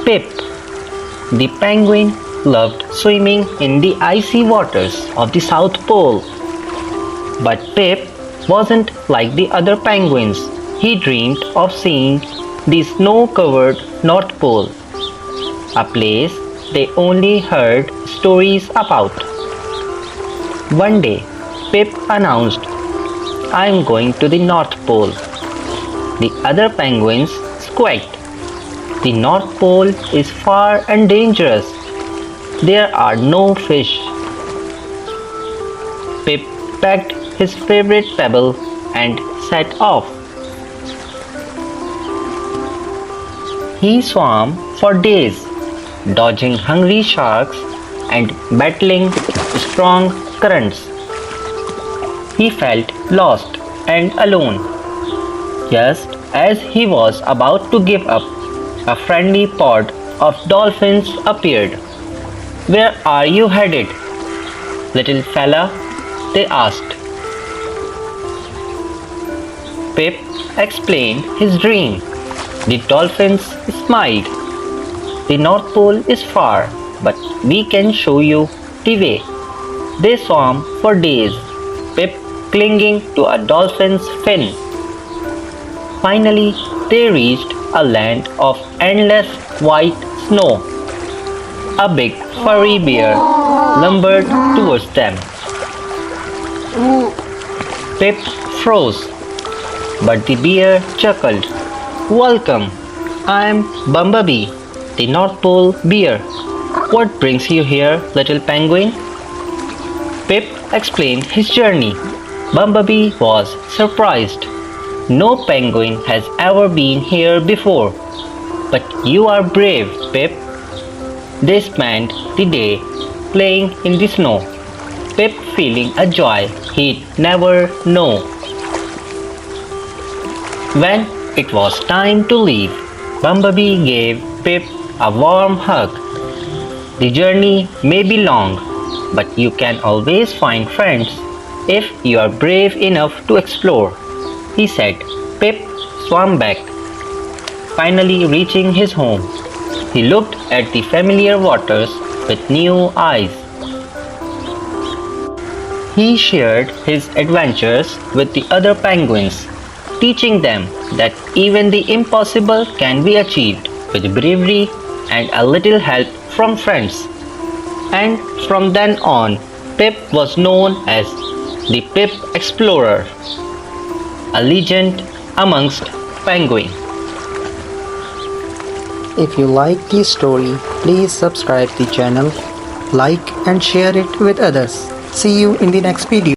Pip. The penguin loved swimming in the icy waters of the South Pole. But Pip wasn't like the other penguins. He dreamed of seeing the snow-covered North Pole, a place they only heard stories about. One day, Pip announced, "I'm going to the North Pole." The other penguins squawked, "The North Pole is far and dangerous. There are no fish." Pip packed his favorite pebble and set off. He swam for days, dodging hungry sharks and battling strong currents. He felt lost and alone. Just as he was about to give up, a friendly pod of dolphins appeared. "Where are you headed, little fella?" they asked. Pip explained his dream. The dolphins smiled. "The North Pole is far, but we can show you the way." They swam for days, Pip clinging to a dolphin's fin. Finally, they reached a land of endless white snow. A big furry bear lumbered towards them. Pip froze, but the bear chuckled. "Welcome, I'm Bumblebee, the North Pole bear. What brings you here, little penguin?" Pip explained his journey. Bumblebee was surprised. "No penguin has ever been here before. But you are brave, Pip." They spent the day playing in the snow, Pip feeling a joy he'd never know. When it was time to leave, Bumblebee gave Pip a warm hug. "The journey may be long, but you can always find friends if you are brave enough to explore," he said. Pip swam back, finally reaching his home. He looked at the familiar waters with new eyes. He shared his adventures with the other penguins, teaching them that even the impossible can be achieved with bravery and a little help from friends. And from then on, Pip was known as the Pip Explorer, a legend amongst penguins. If you like this story, please subscribe the channel, like and share it with others. See you in the next video.